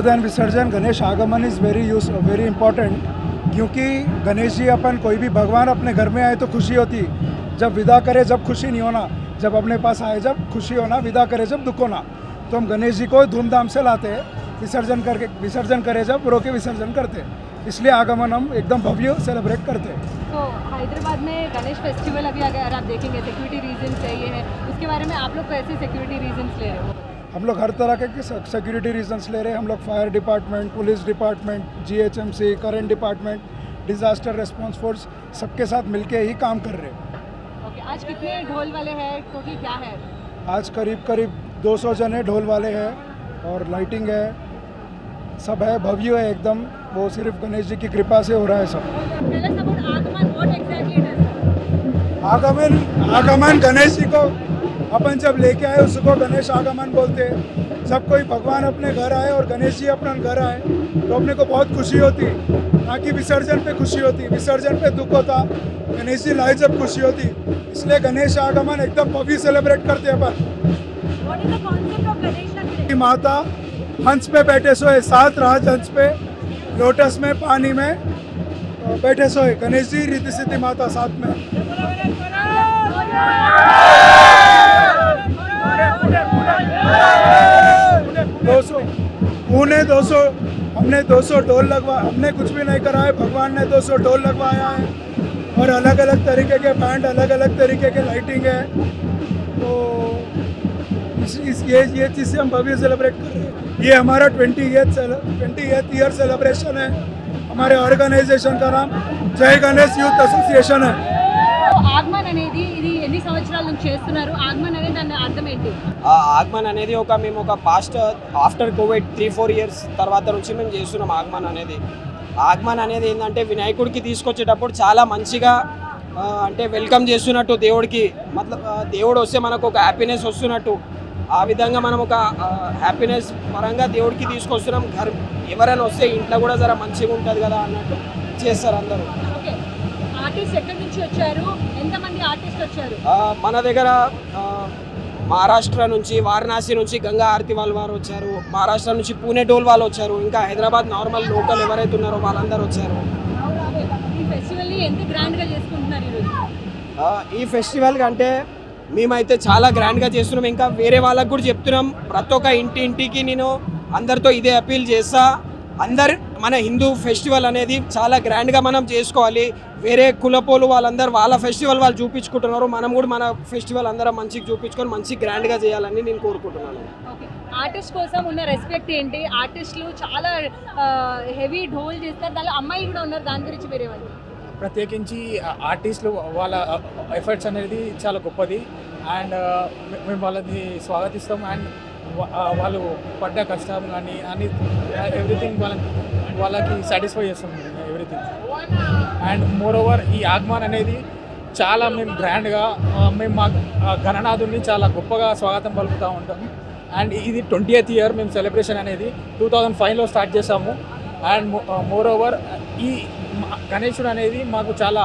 More than विसर्जन गणेश आगमन is very important, क्योंकि गणेश जी अपन कोई भी भगवान अपने घर में आए तो खुशी होती, जब विदा करे जब खुशी नहीं होना, जब अपने पास आए जब खुशी होना, विदा करे जब दुख होना। तो हम गणेश जी को धूमधाम से लाते हैं, विसर्जन करे जब रो के विसर्जन करते हैं, इसलिए आगमन हम एकदम भव्य सेलिब्रेट करते हैं। तो हैदराबाद में गणेश फेस्टिवल अभी अगर आप देखेंगे सिक्योरिटी रीजन से ये है, उसके बारे में आप लोग कैसे सिक्योरिटी रीजन ले रहे हो? हम लोग हर तरह के सिक्योरिटी रीजन्स ले रहे हैं। हम लोग fire department, police department, GHMC, current department, disaster response force, सबके साथ मिलके ही काम कर रहे हैं। ओके, आज कितने ढोल वाले हैं, क्योंकि क्या है? आज करीब 200 जने ढोल वाले हैं और लाइटिंग है, सब है, भव्य है एकदम। वो सिर्फ गणेश जी की कृपा से हो रहा है सब। Tell us about आगमन, what exactly it is? आगमन गणेश जी को अपन जब लेके आए उसको गणेश आगमन बोलते हैं। जब कोई भगवान अपने घर आए और गणेश जी अपने घर आए तो अपने को बहुत खुशी होती, ना कि विसर्जन पे खुशी होती, विसर्जन पे दुख होता। गणेश जी लाए जब खुशी होती, इसलिए गणेश आगमन एकदम भव्य सेलिब्रेट करते हैं अपन। What is the concept of Ganesh Chaturthi? माता हंस पे बैठे सोए, 7 राज हंस पे लोटस में पानी में बैठे सोए, गणेश जी रिद्धि सिद्धि माता साथ में। हमने 200 ढोल लगवा, हमने कुछ भी नहीं करा है, भगवान ने 200 ढोल लगवाया है और अलग अलग तरीके के बैंड, अलग अलग तरीके के लाइटिंग है। तो ये चीज़ से हम भव्य सेलिब्रेट कर रहे हैं। ये हमारा 20th ईयर सेलिब्रेशन है। हमारे ऑर्गेनाइजेशन का नाम जय गणेश यूथ एसोसिएशन है। ఆగమన్ అనేది ఇది ఎన్ని సంవత్సరాల నుంచి చేస్తున్నారు? ఆగమన్ అనేది దాని అర్థం ఏంటి? ఆగమన్ అనేది మేము ఒక పాస్ట్ ఆఫ్టర్ కోవిడ్ 3-4 ఇయర్స్ తర్వాత నుంచి మేము చేస్తున్నాం ఆగమన్ అనేది. ఆగమన్ అనేది ఏంటంటే వినాయకుడికి తీసుకొచ్చేటప్పుడు చాలా మంచిగా అంటే వెల్కమ్ చేస్తున్నట్టు దేవుడికి, దేవుడు వస్తే మనకు ఒక హ్యాపీనెస్ వస్తున్నట్టు, ఆ విధంగా మనం ఒక హ్యాపీనెస్ పరంగా దేవుడికి తీసుకొస్తున్నాం. ఎవరైనా వస్తే ఇంట్లో కూడా జర మంచిగా ఉంటుంది కదా అన్నట్టు చేస్తారు అందరూ. ఓకే, ఆర్టిస్ట్ ఎక్కడి నుంచి వచ్చారు? ఎంతమంది ఆర్టిస్ట్ వచ్చారు? మన దగ్గర మహారాష్ట్ర నుంచి, వారణాసి నుంచి గంగా ఆరతి వారు వచ్చారు, మహారాష్ట్ర నుంచి పూణే డోల్ వాళ్ళు వచ్చారు, ఇంకా హైదరాబాద్ నార్మల్ లోకల్ ఎవరైతే ఉన్నారో వాళ్ళందరూ వచ్చారు. ఈ ఫెస్టివల్ని ఎంత గ్రాండ్గా చేసుకుంటున్నారు ఈరోజు? ఈ ఫెస్టివల్ కంటే మేమైతే చాలా గ్రాండ్గా చేస్తున్నాం. ఇంకా వేరే వాళ్ళకు కూడా చెప్తున్నాం. ప్రతి ఒక్క ఇంటికి నేను అందరితో ఇదే అపీల్ చేస్తా, అందరు మన హిందూ ఫెస్టివల్ అనేది చాలా గ్రాండ్గా మనం చేసుకోవాలి. వేరే కులపోలు వాళ్ళందరూ వాళ్ళ ఫెస్టివల్ వాళ్ళు చూపించుకుంటున్నారు, మనం కూడా మన ఫెస్టివల్ అందరం మంచిగా చూపించుకొని మంచి గ్రాండ్గా చేయాలని నేను కోరుకుంటున్నాను. ఓకే, ఆర్టిస్ట్ కోసం ఉన్న రెస్పెక్ట్ ఏంటి? ఆర్టిస్టులు చాలా హెవీ ఢోల్ చేస్తారు, దానిలో అమ్మాయిలు కూడా ఉన్నారు, దాని గురించి వేరే వాళ్ళు ప్రత్యేకించి ఆర్టిస్టులు వాళ్ళ ఎఫర్ట్స్ అనేది చాలా గొప్పది అండ్ మేము వాళ్ళని స్వాగతిస్తాం. అండ్ వాళ్ళు పడ్డ కష్టం కానీ అని ఎవ్రీథింగ్ వాళ్ళకి సాటిస్ఫై చేస్తాం ఎవ్రీథింగ్. అండ్ మోర్ ఓవర్ ఈ ఆగమన్ అనేది చాలా మేము గ్రాండ్గా మేము మా గణనాథుని చాలా గొప్పగా స్వాగతం పలుకుతూ ఉంటాం. అండ్ ఇది 20th ఇయర్ మేము సెలబ్రేషన్ అనేది 2005లో స్టార్ట్ చేసాము. అండ్ మోర్ ఓవర్ ఈ గణేశుడు అనేది మాకు చాలా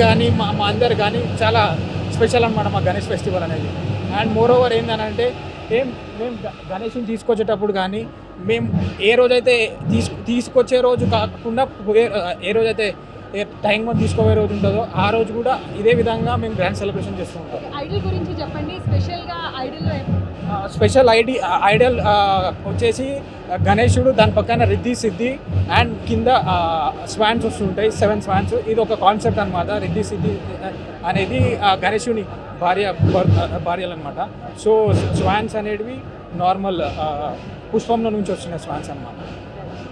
కానీ మా అందరు కానీ చాలా స్పెషల్ అన్నమాట మా గణేష్ ఫెస్టివల్ అనేది. అండ్ మోర్ ఓవర్ ఏంటంటే మేము గణేషుని తీసుకొచ్చేటప్పుడు కానీ మేము ఏ రోజైతే తీసుకొచ్చే రోజు కాకుండా ఏ రోజైతే టైం తీసుకోవే రోజు ఉంటుందో ఆ రోజు కూడా ఇదే విధంగా మేము గ్రాండ్ సెలబ్రేషన్ చేస్తూ ఉంటాం. ఐడల్ గురించి చెప్పండి, స్పెషల్గా ఐడల్లో స్పెషల్ ఐడల్ వచ్చేసి గణేశుడు, దాని పక్కన రిద్ధి సిద్ధి అండ్ కింద స్వాన్స్ వస్తుంటాయి, 7 స్వాన్స్. ఇది ఒక కాన్సెప్ట్ అనమాట. రిద్ధి సిద్ధి అనేది గణేశుని భార్యలు అనమాట. సో స్వాన్స్ అనేటివి నార్మల్ పుష్పంలో నుంచి వచ్చిన స్వాన్స్ అనమాట.